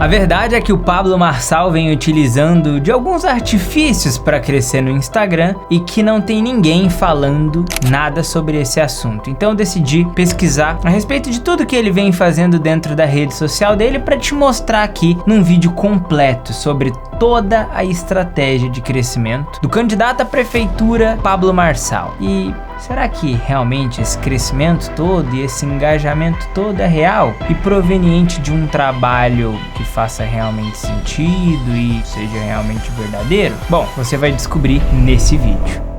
A verdade é que o Pablo Marçal vem utilizando de alguns artifícios para crescer no Instagram e que não tem ninguém falando nada sobre esse assunto. Então eu decidi pesquisar a respeito de tudo que ele vem fazendo dentro da rede social dele para te mostrar aqui num vídeo completo sobre toda a estratégia de crescimento do candidato à prefeitura Pablo Marçal. E será que realmente esse crescimento todo e esse engajamento todo é real e proveniente de um trabalho que faça realmente sentido e seja realmente verdadeiro? Bom, você vai descobrir nesse vídeo.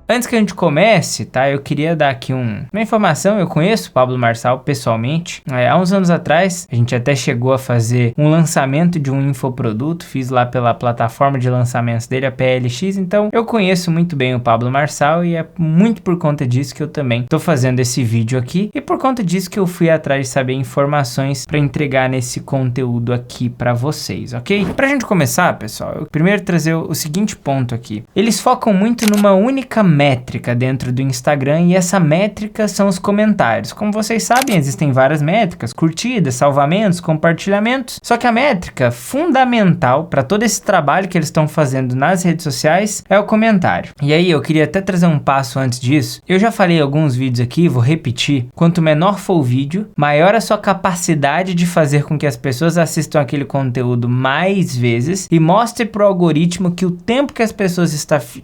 Antes que a gente comece, tá? Eu queria dar aqui uma informação. Eu conheço o Pablo Marçal pessoalmente. Há uns anos atrás, a gente até chegou a fazer um lançamento de um infoproduto. Fiz lá pela plataforma de lançamentos dele, a PLX. Então, eu conheço muito bem o Pablo Marçal e é muito por conta disso que eu também tô fazendo esse vídeo aqui. E por conta disso que eu fui atrás de saber informações para entregar nesse conteúdo aqui para vocês, ok? Pra gente começar, pessoal, eu primeiro trazer o seguinte ponto aqui. Eles focam muito numa única métrica dentro do Instagram e essa métrica são os comentários. Como vocês sabem, existem várias métricas, curtidas, salvamentos, compartilhamentos, só que a métrica fundamental para todo esse trabalho que eles estão fazendo nas redes sociais é o comentário. E aí eu queria até trazer um passo antes disso. Eu já falei em alguns vídeos aqui, vou repetir, quanto menor for o vídeo, maior a sua capacidade de fazer com que as pessoas assistam aquele conteúdo mais vezes e mostre para o algoritmo que o tempo que as pessoas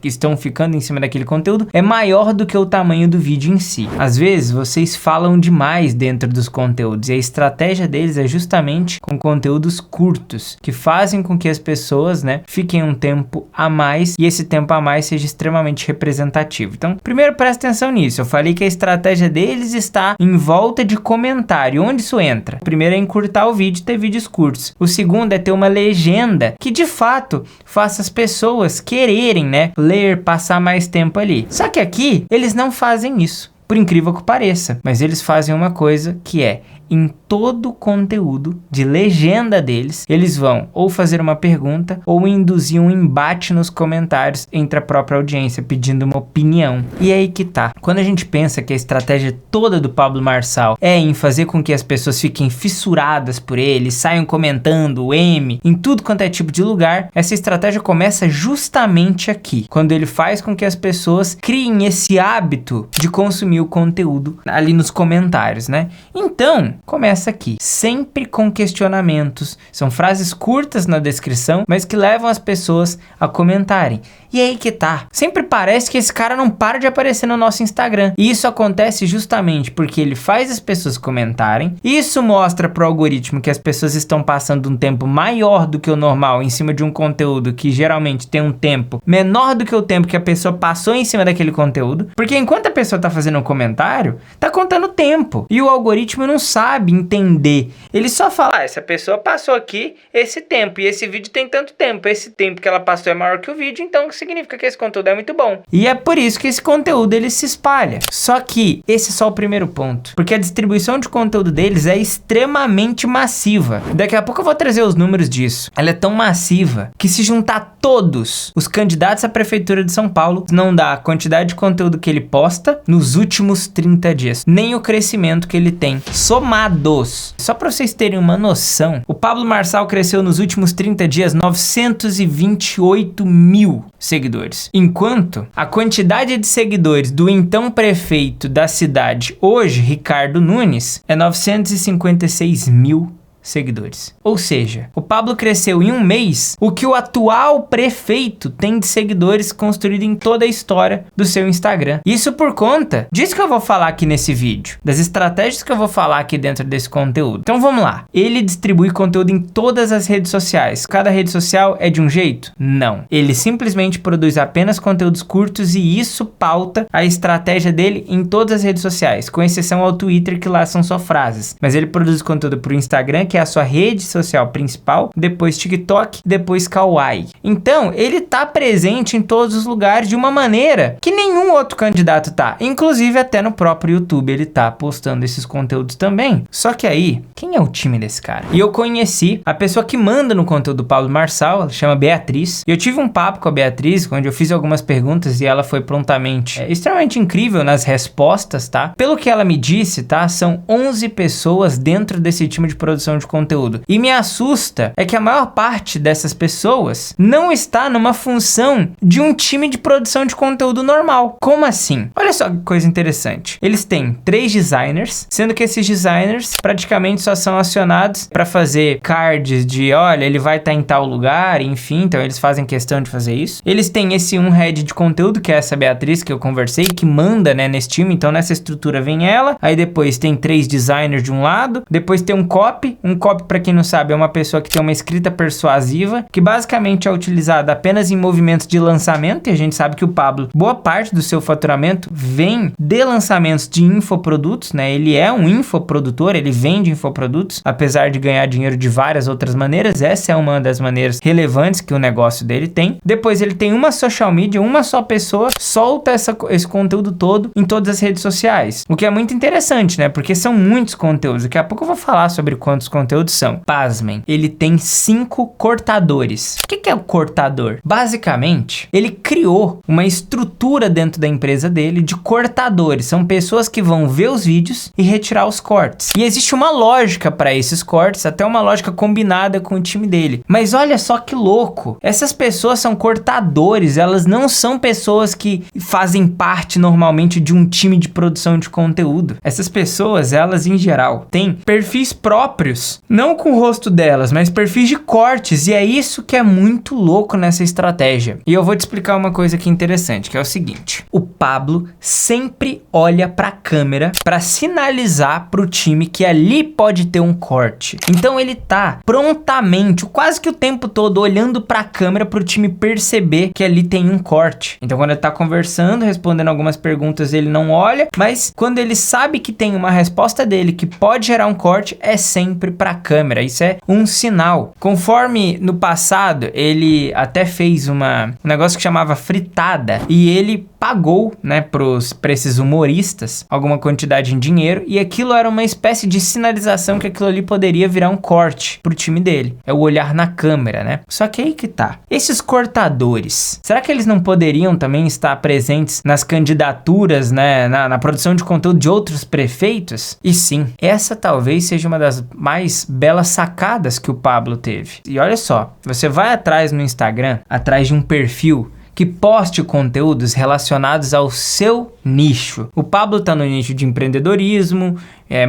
estão ficando em cima daquele conteúdo é maior do que o tamanho do vídeo em si. Às vezes vocês falam demais dentro dos conteúdos e a estratégia deles é justamente com conteúdos curtos que fazem com que as pessoas, fiquem um tempo a mais e esse tempo a mais seja extremamente representativo. Então, primeiro presta atenção nisso. Eu falei que a estratégia deles está em volta de comentário. Onde isso entra? O primeiro é encurtar o vídeo e ter vídeos curtos. O segundo é ter uma legenda que de fato faça as pessoas quererem, ler, passar mais tempo ali. Só que aqui, eles não fazem isso, por incrível que pareça. Mas eles fazem uma coisa que é, em todo o conteúdo de legenda deles, eles vão ou fazer uma pergunta ou induzir um embate nos comentários entre a própria audiência, pedindo uma opinião. E aí que tá. Quando a gente pensa que a estratégia toda do Pablo Marçal é em fazer com que as pessoas fiquem fissuradas por ele, saiam comentando o M, em tudo quanto é tipo de lugar, essa estratégia começa justamente aqui, quando ele faz com que as pessoas criem esse hábito de consumir o conteúdo ali nos comentários, Então, começa aqui, sempre com questionamentos, são frases curtas na descrição, mas que levam as pessoas a comentarem. E aí que tá, sempre parece que esse cara não para de aparecer no nosso Instagram. E isso acontece justamente porque ele faz as pessoas comentarem, isso mostra pro algoritmo que as pessoas estão passando um tempo maior do que o normal em cima de um conteúdo que geralmente tem um tempo menor do que o tempo que a pessoa passou em cima daquele conteúdo, porque enquanto a pessoa tá fazendo um comentário, tá contando tempo, e o algoritmo não sabe entender, ele só fala, essa pessoa passou aqui esse tempo, e esse vídeo tem tanto tempo, esse tempo que ela passou é maior que o vídeo, então significa que esse conteúdo é muito bom. E é por isso que esse conteúdo ele se espalha. Só que esse é só o primeiro ponto, porque a distribuição de conteúdo deles é extremamente massiva. Daqui a pouco eu vou trazer os números disso. Ela é tão massiva que se juntar todos os candidatos à prefeitura de São Paulo, não dá a quantidade de conteúdo que ele posta nos últimos 30 dias, nem o crescimento que ele tem somados. Só para vocês terem uma noção, o Pablo Marçal cresceu nos últimos 30 dias 928 mil seguidores, enquanto a quantidade de seguidores do então prefeito da cidade hoje, Ricardo Nunes, é 956 mil seguidores. Ou seja, o Pablo cresceu em um mês o que o atual prefeito tem de seguidores construído em toda a história do seu Instagram. Isso por conta disso que eu vou falar aqui nesse vídeo, das estratégias que eu vou falar aqui dentro desse conteúdo. Então vamos lá. Ele distribui conteúdo em todas as redes sociais. Cada rede social é de um jeito? Não. Ele simplesmente produz apenas conteúdos curtos e isso pauta a estratégia dele em todas as redes sociais, com exceção ao Twitter, que lá são só frases. Mas ele produz conteúdo pro Instagram, que é a sua rede social principal, depois TikTok, depois Kawaii. Então, ele tá presente em todos os lugares de uma maneira que nenhum outro candidato tá. Inclusive, até no próprio YouTube ele tá postando esses conteúdos também. Só que aí, quem é o time desse cara? E eu conheci a pessoa que manda no conteúdo do Pablo Marçal, ela chama Beatriz. E eu tive um papo com a Beatriz, onde eu fiz algumas perguntas e ela foi prontamente extremamente incrível nas respostas, tá? Pelo que ela me disse, tá? São 11 pessoas dentro desse time de produção de de conteúdo. E me assusta é que a maior parte dessas pessoas não está numa função de um time de produção de conteúdo normal. Como assim? Olha só que coisa interessante. Eles têm 3 designers, sendo que esses designers praticamente só são acionados para fazer cards de, olha, ele vai estar em tal lugar, enfim, então eles fazem questão de fazer isso. Eles têm esse head de conteúdo, que é essa Beatriz que eu conversei, que manda, né, nesse time, então nessa estrutura vem ela, aí depois tem 3 designers de um lado, depois tem um copy, pra quem não sabe é uma pessoa que tem uma escrita persuasiva, que basicamente é utilizada apenas em movimentos de lançamento, e a gente sabe que o Pablo, boa parte do seu faturamento vem de lançamentos de infoprodutos, né, ele é um infoprodutor, ele vende infoprodutos, apesar de ganhar dinheiro de várias outras maneiras, essa é uma das maneiras relevantes que o negócio dele tem. Depois ele tem uma social media, uma só pessoa solta esse conteúdo todo em todas as redes sociais, o que é muito interessante, né, porque são muitos conteúdos. Daqui a pouco eu vou falar sobre quantos conteúdos são. Pasmem, ele tem 5 cortadores. O que é o cortador? Basicamente, ele criou uma estrutura dentro da empresa dele de cortadores. São pessoas que vão ver os vídeos e retirar os cortes. E existe uma lógica para esses cortes, até uma lógica combinada com o time dele. Mas olha só que louco. Essas pessoas são cortadores, elas não são pessoas que fazem parte normalmente de um time de produção de conteúdo. Essas pessoas, elas em geral, têm perfis próprios, não com o rosto delas, mas perfis de cortes, e é isso que é muito louco nessa estratégia. E eu vou te explicar uma coisa aqui interessante, que é o seguinte: o Pablo sempre olha para a câmera para sinalizar para o time que ali pode ter um corte. Então ele tá prontamente, quase que o tempo todo, olhando para a câmera para o time perceber que ali tem um corte. Então quando ele tá conversando, respondendo algumas perguntas, ele não olha, mas quando ele sabe que tem uma resposta dele que pode gerar um corte, é sempre para a câmera. Isso é um sinal. Conforme no passado ele até fez um negócio que chamava fritada, e ele pagou, né, para esses humoristas alguma quantidade em dinheiro, e aquilo era uma espécie de sinalização que aquilo ali poderia virar um corte pro time dele. É o olhar na câmera, né? Só que aí que tá. Esses cortadores, será que eles não poderiam também estar presentes nas candidaturas, né, na produção de conteúdo de outros prefeitos? E sim, essa talvez seja uma das mais belas sacadas que o Pablo teve. E olha só, você vai atrás no Instagram, atrás de um perfil que poste conteúdos relacionados ao seu nicho. O Pablo tá no nicho de empreendedorismo,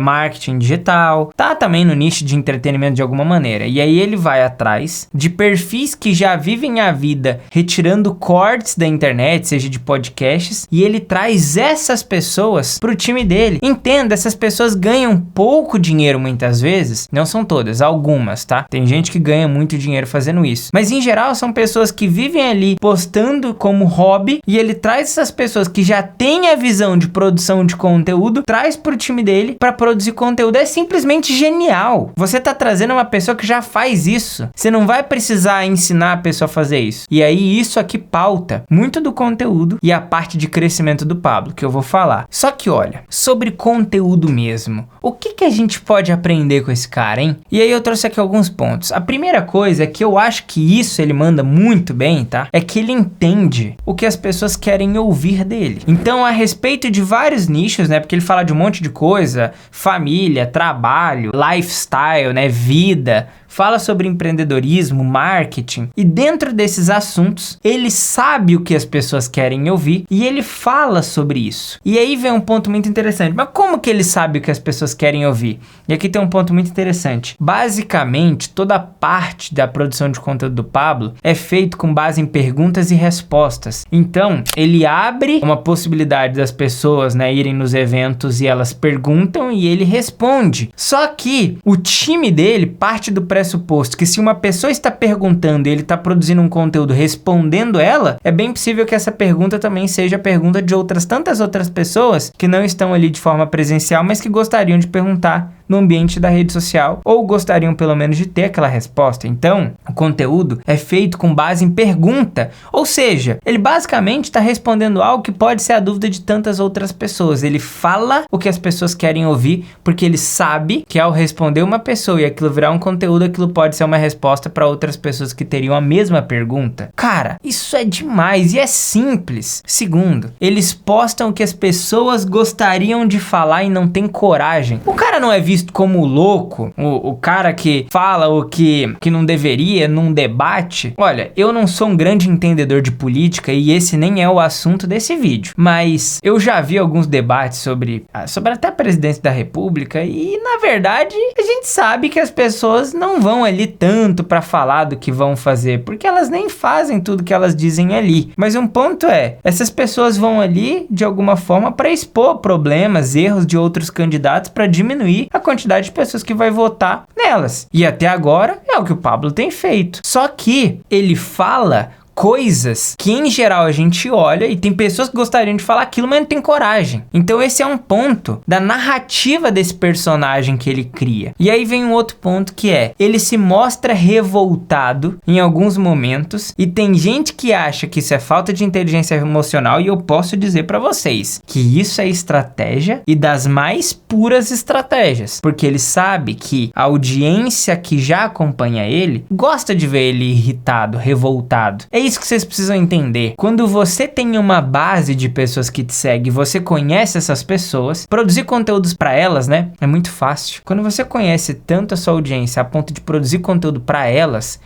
marketing digital, tá também no nicho de entretenimento de alguma maneira. E aí ele vai atrás de perfis que já vivem a vida retirando cortes da internet, seja de podcasts, e ele traz essas pessoas pro time dele. Entenda, essas pessoas ganham pouco dinheiro muitas vezes, não são todas, algumas, tá? Tem gente que ganha muito dinheiro fazendo isso, mas em geral são pessoas que vivem ali postando como hobby, e ele traz essas pessoas que já têm a visão de produção de conteúdo, traz pro time dele para produzir conteúdo. É simplesmente genial. Você tá trazendo uma pessoa que já faz isso. Você não vai precisar ensinar a pessoa a fazer isso. E aí isso aqui pauta muito do conteúdo e a parte de crescimento do Pablo, que eu vou falar. Só que olha, sobre conteúdo mesmo, o que a gente pode aprender com esse cara, hein? E aí eu trouxe aqui alguns pontos. A primeira coisa é que eu acho que isso ele manda muito bem, tá? É que ele entende o que as pessoas querem ouvir dele. Então, a respeito de vários nichos, né? Porque ele fala de um monte de coisa, família, trabalho, lifestyle, né? Vida, fala sobre empreendedorismo, marketing, e dentro desses assuntos, ele sabe o que as pessoas querem ouvir e ele fala sobre isso. E aí vem um ponto muito interessante. Mas como que ele sabe o que as pessoas querem ouvir? E aqui tem um ponto muito interessante. Basicamente, toda a parte da produção de conteúdo do Pablo é feito com base em perguntas e respostas. Então, ele abre uma possibilidade das pessoas, né, irem nos eventos e elas perguntam e ele responde. Só que o time dele parte do pressuposto que se uma pessoa está perguntando e ele está produzindo um conteúdo respondendo ela, é bem possível que essa pergunta também seja a pergunta de tantas outras pessoas que não estão ali de forma presencial, mas que gostariam de perguntar no ambiente da rede social, ou gostariam pelo menos de ter aquela resposta. Então, o conteúdo é feito com base em pergunta, ou seja, ele basicamente está respondendo algo que pode ser a dúvida de tantas outras pessoas. Ele fala o que as pessoas querem ouvir, porque ele sabe que ao responder uma pessoa e aquilo virar um conteúdo, aquilo pode ser uma resposta para outras pessoas que teriam a mesma pergunta. Cara, isso é demais e é simples. Segundo, eles postam o que as pessoas gostariam de falar e não tem coragem. O cara não é visto como louco, o cara que fala o que não deveria num debate. Olha, eu não sou um grande entendedor de política e esse nem é o assunto desse vídeo, mas eu já vi alguns debates sobre até a presidência da república e, na verdade, a gente sabe que as pessoas não vão ali tanto pra falar do que vão fazer, porque elas nem fazem tudo que elas dizem ali. Mas um ponto é, essas pessoas vão ali de alguma forma para expor problemas, erros de outros candidatos para diminuir a quantidade de pessoas que vai votar nelas. E até agora é o que o Pablo tem feito. Só que ele fala coisas que em geral a gente olha e tem pessoas que gostariam de falar aquilo, mas não tem coragem. Então esse é um ponto da narrativa desse personagem que ele cria. E aí vem um outro ponto que é, ele se mostra revoltado em alguns momentos e tem gente que acha que isso é falta de inteligência emocional e eu posso dizer pra vocês que isso é estratégia e das mais puras estratégias, porque ele sabe que a audiência que já acompanha ele gosta de ver ele irritado, revoltado. É isso que vocês precisam entender. Quando você tem uma base de pessoas que te seguem, você conhece essas pessoas, produzir conteúdos pra elas, né? É muito fácil. Quando você conhece tanto a sua audiência a ponto de produzir conteúdo pra elas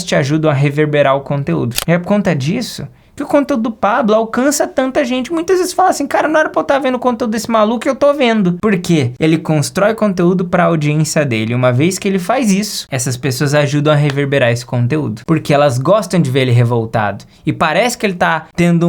te ajudam a reverberar o conteúdo. E é por conta disso que o conteúdo do Pablo alcança tanta gente. Muitas vezes fala assim, cara, não era pra eu estar vendo o conteúdo desse maluco, eu tô vendo. Por quê? Ele constrói conteúdo pra audiência dele. Uma vez que ele faz isso, essas pessoas ajudam a reverberar esse conteúdo. Porque elas gostam de ver ele revoltado. E parece que ele tá tendo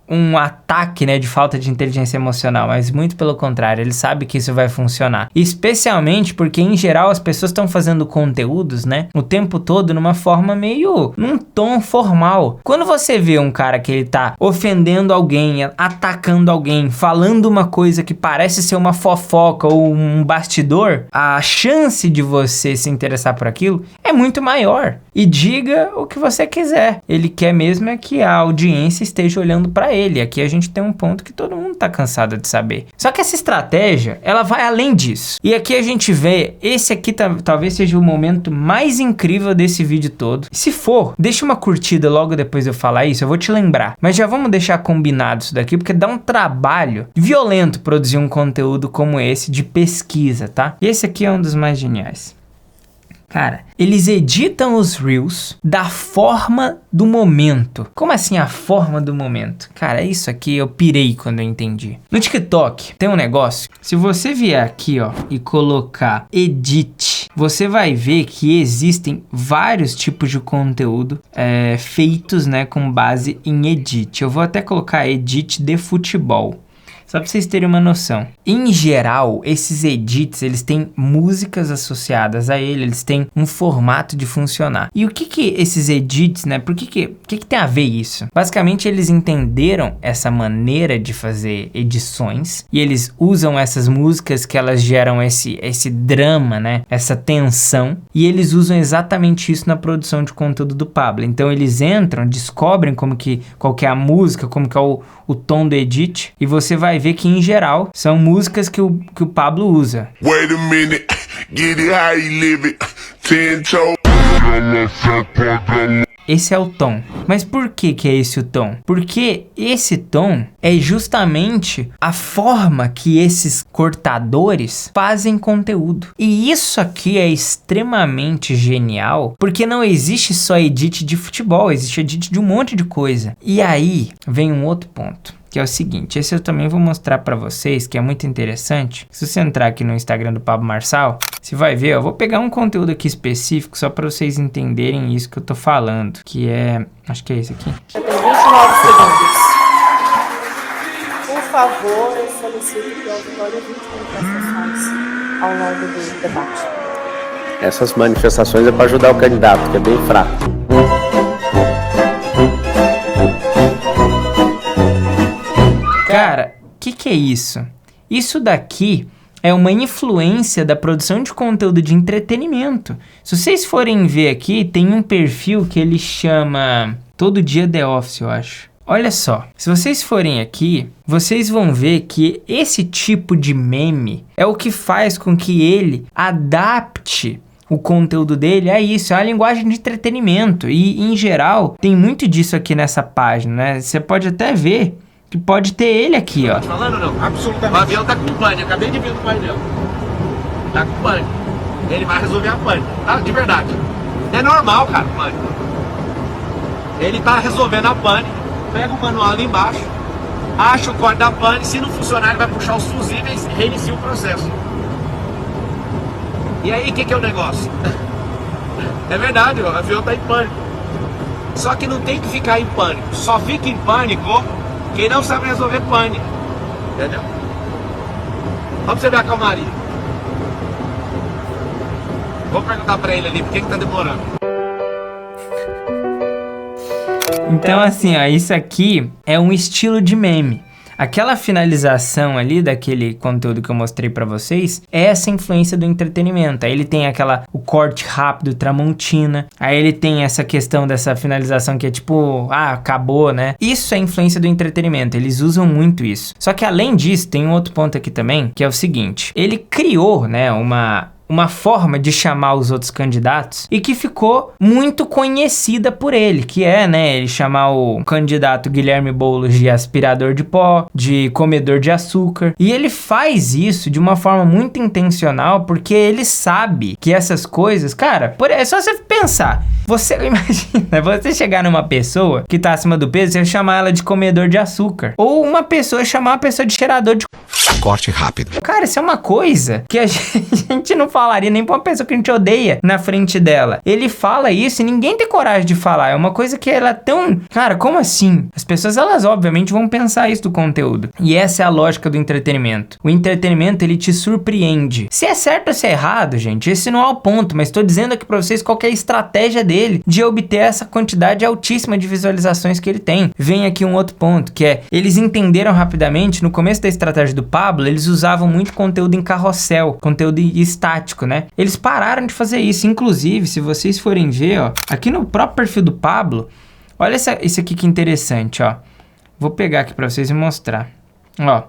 um ataque, né, de falta de inteligência emocional, mas muito pelo contrário, ele sabe que isso vai funcionar. Especialmente porque, em geral, as pessoas estão fazendo conteúdos, né, o tempo todo numa forma meio, num tom formal. Quando você vê um cara que ele tá ofendendo alguém, atacando alguém, falando uma coisa que parece ser uma fofoca ou um bastidor, a chance de você se interessar por aquilo é muito maior. E diga o que você quiser. Ele quer mesmo é que a audiência esteja olhando pra ele. Aqui a gente tem um ponto que todo mundo tá cansado de saber. Só que essa estratégia, ela vai além disso. E aqui a gente vê, esse aqui talvez seja o momento mais incrível desse vídeo todo. Se for, deixa uma curtida logo depois de eu falar isso, eu vou te lembrar. Mas já vamos deixar combinado isso daqui, porque dá um trabalho violento produzir um conteúdo como esse de pesquisa, tá? E esse aqui é um dos mais geniais. Cara, eles editam os Reels da forma do momento. Como assim a forma do momento? Cara, isso aqui eu pirei quando eu entendi. No TikTok tem um negócio. Se você vier aqui, ó, e colocar edit, você vai ver que existem vários tipos de conteúdo feitos, né, com base em edit. Eu vou até colocar edit de futebol. Só pra vocês terem uma noção. Em geral, esses edits, eles têm músicas associadas a ele, eles têm um formato de funcionar. E o que esses edits, né? Por que tem a ver isso? Basicamente, eles entenderam essa maneira de fazer edições e eles usam essas músicas que elas geram esse drama, né? Essa tensão. E eles usam exatamente isso na produção de conteúdo do Pablo. Então, eles entram, descobrem qual que é a música, como que é o tom do edit, e você vai ver que, em geral, são músicas que o Pablo usa. Wait a minute, get it how you live it. 10 toes. Esse é o tom. Mas por que é esse o tom? Porque esse tom é justamente a forma que esses cortadores fazem conteúdo. E isso aqui é extremamente genial, porque não existe só edit de futebol, existe edit de um monte de coisa. E aí vem um outro ponto, que é o seguinte, esse eu também vou mostrar pra vocês, que é muito interessante. Se você entrar aqui no Instagram do Pablo Marçal, você vai ver, eu vou pegar um conteúdo aqui específico só pra vocês entenderem isso que eu tô falando, que é, acho que é esse aqui. Já tem 29 segundos. Por favor, eu solicito que o auditório evite manifestações ao longo do debate. Essas manifestações é pra ajudar o candidato, que é bem fraco. Cara, o que é isso? Isso daqui é uma influência da produção de conteúdo de entretenimento. Se vocês forem ver aqui, tem um perfil que ele chama Todo Dia The Office, eu acho. Olha só, se vocês forem aqui, vocês vão ver que esse tipo de meme é o que faz com que ele adapte o conteúdo dele é isso, é uma linguagem de entretenimento. E, em geral, tem muito disso aqui nessa página, né? Você pode até ver que pode ter ele aqui, ó. Falando não? Absolutamente. O avião tá com pane, acabei de vir do painel. Tá com pane. Ele vai resolver a pane, tá? De verdade. É normal, cara, pane. Ele tá resolvendo a pane, pega o manual ali embaixo, acha o código da pane, se não funcionar ele vai puxar os fusíveis e reinicia o processo. E aí, o que é o negócio? É verdade, o avião tá em pânico. Só que não tem que ficar em pânico. Só fica em pânico quem não sabe resolver pane. Entendeu? Vamos você ver a calmaria. Vou perguntar pra ele ali por que tá demorando. Então, assim, ó, isso aqui é um estilo de meme. Aquela finalização ali daquele conteúdo que eu mostrei pra vocês é essa influência do entretenimento. Aí ele tem o corte rápido, Tramontina. Aí ele tem essa questão dessa finalização que é tipo, acabou, né? Isso é influência do entretenimento. Eles usam muito isso. Só que além disso, tem um outro ponto aqui também, que é o seguinte. Ele criou, né, uma forma de chamar os outros candidatos e que ficou muito conhecida por ele, que é, né, ele chamar o candidato Guilherme Boulos de aspirador de pó, de comedor de açúcar. E ele faz isso de uma forma muito intencional, porque ele sabe que essas coisas, cara, é só você pensar. Você imagina, você chegar numa pessoa que tá acima do peso, você chamar ela de comedor de açúcar. Ou uma pessoa chamar uma pessoa de cheirador de Corte rápido. Cara, isso é uma coisa que a gente não falaria nem pra uma pessoa que a gente odeia na frente dela. Ele fala isso e ninguém tem coragem de falar. É uma coisa que ela é tão... Cara, como assim? As pessoas, elas obviamente vão pensar isso do conteúdo. E essa é a lógica do entretenimento. O entretenimento, ele te surpreende. Se é certo ou se é errado, gente, esse não é o ponto. Mas tô dizendo aqui pra vocês qual que é a estratégia dele de obter essa quantidade altíssima de visualizações que ele tem. Vem aqui um outro ponto, que é... Eles entenderam rapidamente, no começo da estratégia do Pablo, eles usavam muito conteúdo em carrossel, conteúdo estático, né? Eles pararam de fazer isso. Inclusive, se vocês forem ver, ó, aqui no próprio perfil do Pablo, olha isso aqui que interessante, ó. Vou pegar aqui pra vocês e mostrar. Ó.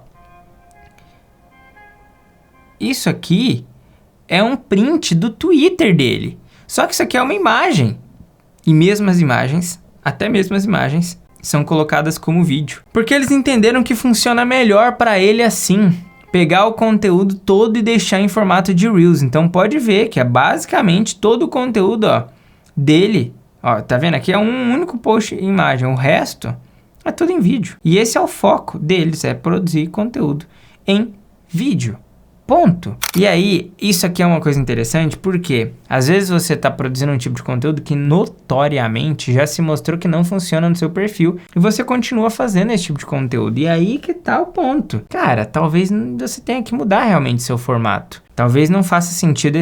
Isso aqui é um print do Twitter dele. Só que isso aqui é uma imagem. E mesmo as imagens, até mesmo as imagens, são colocadas como vídeo. Porque eles entenderam que funciona melhor para ele assim. Pegar o conteúdo todo e deixar em formato de Reels. Então pode ver que é basicamente todo o conteúdo, ó, dele. Ó, tá vendo? Aqui é um único post em imagem. O resto é tudo em vídeo. E esse é o foco deles, é produzir conteúdo em vídeo. Ponto. E aí, isso aqui é uma coisa interessante porque às vezes você tá produzindo um tipo de conteúdo que notoriamente já se mostrou que não funciona no seu perfil e você continua fazendo esse tipo de conteúdo. E aí que tá o ponto. Cara, talvez você tenha que mudar realmente seu formato. Talvez não faça sentido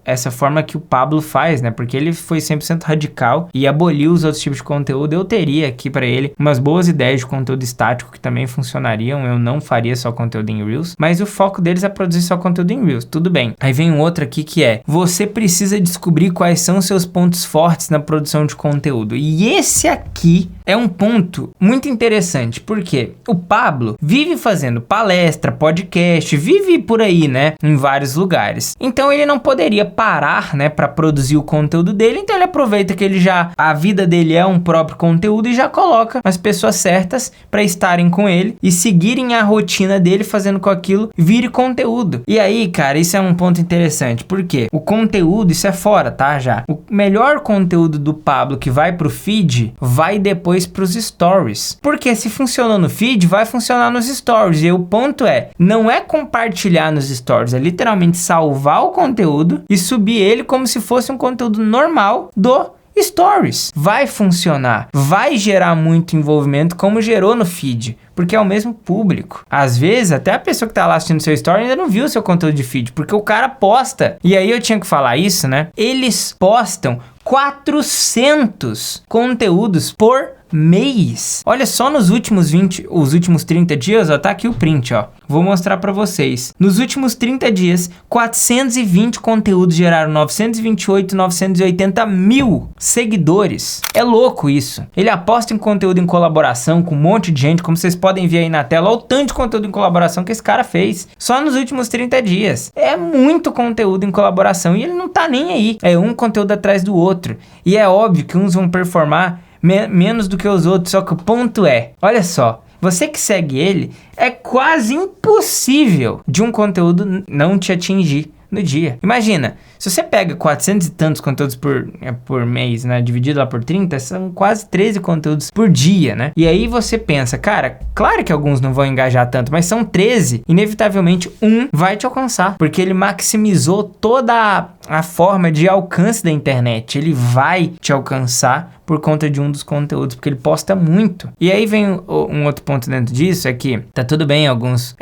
essa forma que o Pablo faz, né? Porque ele foi 100% radical e aboliu os outros tipos de conteúdo. Eu teria aqui pra ele umas boas ideias de conteúdo estático que também funcionariam. Eu não faria só conteúdo em Reels. Mas o foco deles é produzir só conteúdo em Reels. Tudo bem. Aí vem um outro aqui que é: você precisa descobrir quais são seus pontos fortes na produção de conteúdo. E esse aqui é um ponto muito interessante. Porque o Pablo vive fazendo palestra, podcast, vive por aí, né? Em vários lugares. Então ele não poderia parar, né, para produzir o conteúdo dele. Então ele aproveita que a vida dele é um próprio conteúdo e já coloca as pessoas certas para estarem com ele e seguirem a rotina dele, fazendo com aquilo vire conteúdo. E aí, cara, isso é um ponto interessante, porque o conteúdo, isso é fora, tá, já. O melhor conteúdo do Pablo que vai pro feed, vai depois pros stories. Porque se funcionou no feed, vai funcionar nos stories. E o ponto é, não é compartilhar nos stories, é literalmente salvar o conteúdo e subir ele como se fosse um conteúdo normal do Stories. Vai funcionar, vai gerar muito envolvimento como gerou no feed, porque é o mesmo público. Às vezes, até a pessoa que tá lá assistindo seu story ainda não viu o seu conteúdo de feed, porque o cara posta. E aí eu tinha que falar isso, né? Eles postam 400 conteúdos por mês. Olha só, nos últimos 30 dias, ó, tá aqui o print, ó. vou mostrar pra vocês. Nos últimos 30 dias, 420 conteúdos geraram 980 mil seguidores. É louco isso. Ele aposta em conteúdo em colaboração com um monte de gente, como vocês podem ver aí na tela. Olha o tanto de conteúdo em colaboração que esse cara fez. Só nos últimos 30 dias. É muito conteúdo em colaboração e ele não tá nem aí. É um conteúdo atrás do outro. E é óbvio que uns vão performar menos do que os outros, só que o ponto é, olha só, você que segue ele, é quase impossível de um conteúdo não te atingir no dia. Imagina, se você pega 400 e tantos conteúdos por mês, né, dividido lá por 30, são quase 13 conteúdos por dia, né? E aí você pensa, cara, claro que alguns não vão engajar tanto, mas são 13, inevitavelmente um vai te alcançar, porque ele maximizou toda a forma de alcance da internet. Ele vai te alcançar por conta de um dos conteúdos, porque ele posta muito. E aí vem um outro ponto dentro disso, é que tá tudo bem alguns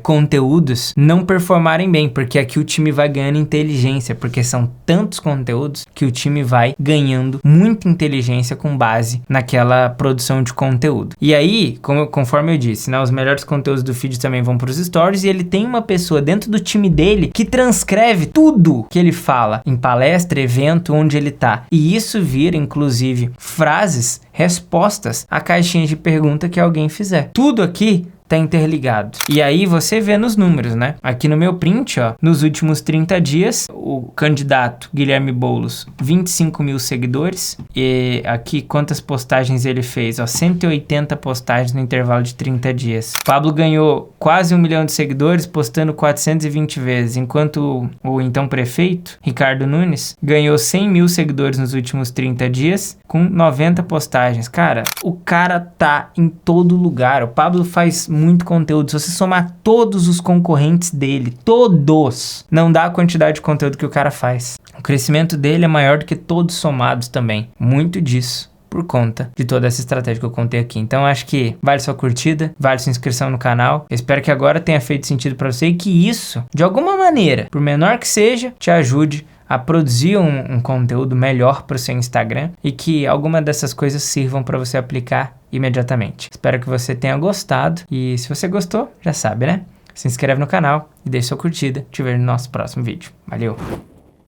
conteúdos não performarem bem, porque aqui o time vai ganhando inteligência, porque são tantos conteúdos que o time vai ganhando muita inteligência com base naquela produção de conteúdo. E aí, conforme eu disse, né, os melhores conteúdos do feed também vão para os stories, e ele tem uma pessoa dentro do time dele que transcreve tudo que ele fala em palestra, evento, onde ele tá. E isso vira, inclusive, frases, respostas a caixinhas de pergunta que alguém fizer. Tudo aqui tá interligado. E aí você vê nos números, né? Aqui no meu print, ó, nos últimos 30 dias, o candidato Guilherme Boulos, 25 mil seguidores. E aqui quantas postagens ele fez, ó, 180 postagens no intervalo de 30 dias. Pablo ganhou quase 1 milhão de seguidores, postando 420 vezes, enquanto o então prefeito, Ricardo Nunes, ganhou 100 mil seguidores nos últimos 30 dias, com 90 postagens. Cara, o cara tá em todo lugar. O Pablo faz muito conteúdo. Se você somar todos os concorrentes dele, todos, não dá a quantidade de conteúdo que o cara faz. O crescimento dele é maior do que todos somados também. Muito disso por conta de toda essa estratégia que eu contei aqui. Então acho que vale sua curtida, vale sua inscrição no canal. Eu espero que agora tenha feito sentido para você e que isso, de alguma maneira, por menor que seja, te ajude a produzir um conteúdo melhor para o seu Instagram e que alguma dessas coisas sirvam para você aplicar imediatamente. Espero que você tenha gostado e se você gostou, já sabe, né? Se inscreve no canal e deixe sua curtida. Te vejo no nosso próximo vídeo. Valeu!